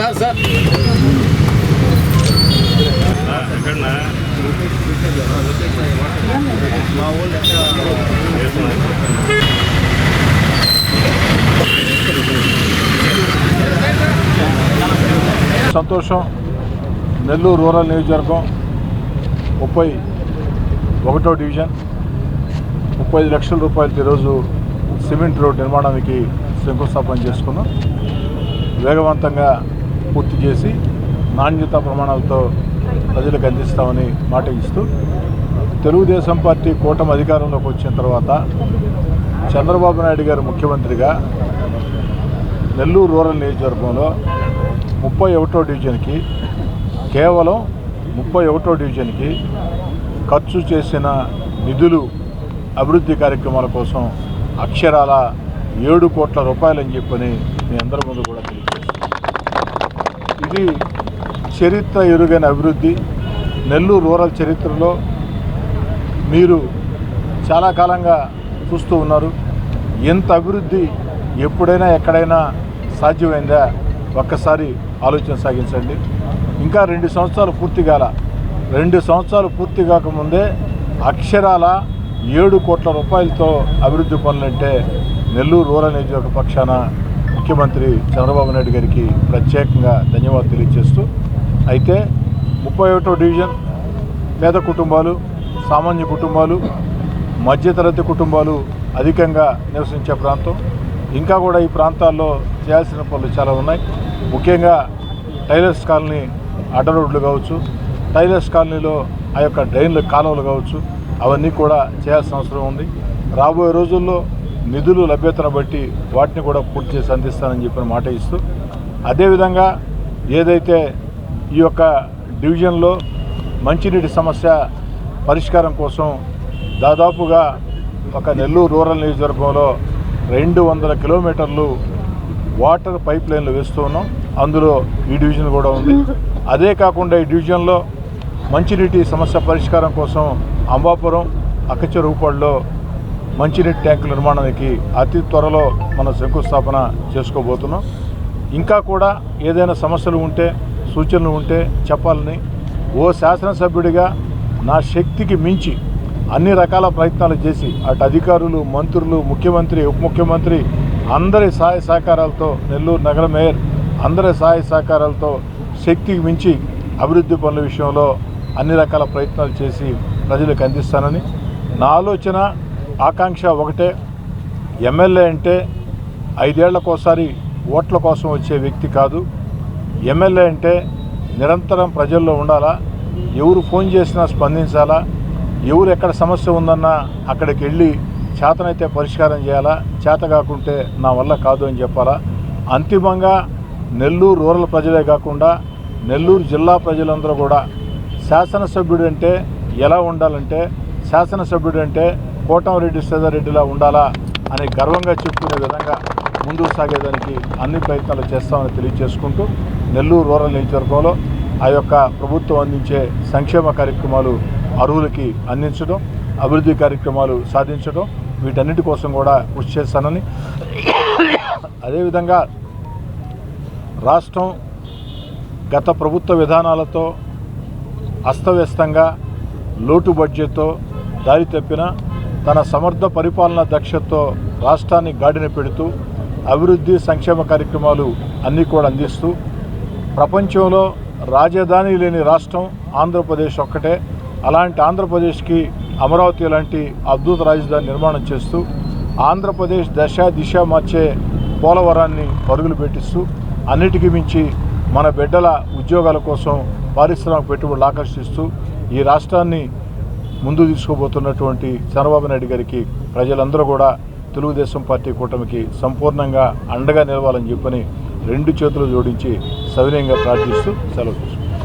Sir సంతోషం. Nellore rural నియోజకవర్గం 31వ division 35 లక్షల రూపాయలతో ఈరోజు సిమెంట్ రోడ్ నిర్మాణానికి శంకుస్థాపన చేసుకున్నాం. వేగవంతంగా పూర్తి చేసి నాణ్యతా ప్రమాణాలతో ప్రజలకు అందిస్తామని మాట ఇస్తూ తెలుగుదేశం పార్టీ కూటమి అధికారంలోకి వచ్చిన తర్వాత చంద్రబాబు నాయుడు గారు ముఖ్యమంత్రిగా నెల్లూరు రూరల్ నియోజకవర్గంలో 31వ డివిజన్కి కేవలం 31వ డివిజన్కి ఖర్చు చేసిన నిధులు అభివృద్ధి కార్యక్రమాల కోసం అక్షరాల 7 కోట్ల రూపాయలని చెప్పని మీ అందరి ముందు కూడా తెలియజేస్తాను. ఇది చరిత్ర ఎరుగని అభివృద్ధి. నెల్లూరు రూరల్ చరిత్రలో మీరు చాలా కాలంగా చూస్తూ ఉన్నారు. ఎంత అభివృద్ధి ఎప్పుడైనా ఎక్కడైనా సాధ్యమైందా ఒక్కసారి ఆలోచన సాగించండి. ఇంకా 2 సంవత్సరాలు పూర్తి కాల 2 సంవత్సరాలు పూర్తి కాకముందే అక్షరాల 7 కోట్ల రూపాయలతో అభివృద్ధి పనులంటే నెల్లూరు రూరల్ నియోజకవర్గ పక్షాన ముఖ్యమంత్రి చంద్రబాబు నాయుడు గారికి ప్రత్యేకంగా ధన్యవాదాలు తెలియజేస్తూ, అయితే 31వ డివిజన్ పేద కుటుంబాలు, సామాన్య కుటుంబాలు, మధ్యతరగతి కుటుంబాలు అధికంగా నివసించే ప్రాంతం. ఇంకా కూడా ఈ ప్రాంతాల్లో చేయాల్సిన పనులు చాలా ఉన్నాయి. ముఖ్యంగా టైలర్స్ కాలనీ అడ్డ రోడ్లు కావచ్చు, టైలర్స్ కాలనీలో ఆ యొక్క డ్రైన్ల కాలువలు కావచ్చు, అవన్నీ కూడా చేయాల్సిన అవసరం ఉంది. రాబోయే రోజుల్లో నిధులు లభ్యతను బట్టి వాటిని కూడా పూర్తి చేసి అందిస్తానని చెప్పిన మాట ఇస్తూ, అదేవిధంగా ఏదైతే ఈ యొక్క డివిజన్లో మంచినీటి సమస్య పరిష్కారం కోసం దాదాపుగా ఒక నెల్లూరు రూరల్ నియోజకవర్గంలో 200 కిలోమీటర్లు వాటర్ పైప్ లైన్లు వేస్తూ ఉన్నాం. అందులో ఈ డివిజన్ కూడా ఉంది. అదే కాకుండా ఈ డివిజన్లో మంచినీటి సమస్య పరిష్కారం కోసం అంబాపురం, అక్కచెరువుపాడులో మంచినీటి ట్యాంకుల నిర్మాణానికి అతి త్వరలో మనం శంకుస్థాపన చేసుకోబోతున్నాం. ఇంకా కూడా ఏదైనా సమస్యలు ఉంటే, సూచనలు ఉంటే చెప్పాలని ఓ శాసనసభ్యుడిగా నా శక్తికి మించి అన్ని రకాల ప్రయత్నాలు చేసి అటు అధికారులు, మంత్రులు, ముఖ్యమంత్రి, ఉప ముఖ్యమంత్రి అందరి సహాయ సహకారాలతో, నెల్లూరు నగర మేయర్ అందరి సహాయ సహకారాలతో శక్తికి మించి అభివృద్ధి పనుల విషయంలో అన్ని రకాల ప్రయత్నాలు చేసి ప్రజలకు అందిస్తానని నా ఆలోచన, ఆకాంక్ష ఒకటే. ఎమ్మెల్యే అంటే 5 ఏళ్లకోసారి ఓట్ల కోసం వచ్చే వ్యక్తి కాదు. ఎమ్మెల్యే అంటే నిరంతరం ప్రజల్లో ఉండాలా, ఎవరు ఫోన్ చేసినా స్పందించాలా, ఎవరు ఎక్కడ సమస్య ఉందన్నా అక్కడికి వెళ్ళి చేతనైతే పరిష్కారం చేయాలా, చేత కాకుంటే నా వల్ల కాదు అని చెప్పాలా. అంతిమంగా నెల్లూరు రూరల్ ప్రజలే కాకుండా నెల్లూరు జిల్లా ప్రజలందరూ కూడా శాసనసభ్యుడు అంటే ఎలా ఉండాలంటే, శాసనసభ్యుడు అంటే కోటంరెడ్డి శ్రీధర్రెడ్డిలా ఉండాలా అని గర్వంగా చెప్పుకునే విధంగా ముందుకు సాగేదానికి అన్ని ప్రయత్నాలు చేస్తామని తెలియజేసుకుంటూ, నెల్లూరు రూరల్ నియోజకవర్గంలో ఆ యొక్క ప్రభుత్వం అందించే సంక్షేమ కార్యక్రమాలు అర్హులకి అందించడం, అభివృద్ధి కార్యక్రమాలు సాధించడం, వీటన్నిటి కోసం కూడా కృషి చేస్తానని, అదేవిధంగా రాష్ట్రం గత ప్రభుత్వ విధానాలతో అస్తవ్యస్తంగా లోటు బడ్జెట్తో దారి తప్పిన తన సమర్థ పరిపాలనా దక్షతతో రాష్ట్రాన్ని గాడిన పెడుతూ అభివృద్ధి సంక్షేమ కార్యక్రమాలు అన్నీ కూడా అందిస్తూ, ప్రపంచంలో రాజధాని లేని రాష్ట్రం ఆంధ్రప్రదేశ్ ఒక్కటే. అలాంటి ఆంధ్రప్రదేశ్కి అమరావతి లాంటి అద్భుత రాజధాని నిర్మాణం చేస్తూ ఆంధ్రప్రదేశ్ దిశ మార్చే పోలవరాన్ని పరుగులు పెట్టిస్తూ, అన్నిటికీ మించి మన బిడ్డల ఉద్యోగాల కోసం పారిశ్రామిక పెట్టుబడులు ఆకర్షిస్తూ ఈ రాష్ట్రాన్ని ముందు తీసుకోబోతున్నటువంటి చంద్రబాబు నాయుడు గారికి ప్రజలందరూ కూడా తెలుగుదేశం పార్టీ కూటమికి సంపూర్ణంగా అండగా నిలవాలని చెప్పని 2 చేతులు జోడించి సవినయంగా ప్రార్థిస్తూ సెలవు తీసుకుంటాం.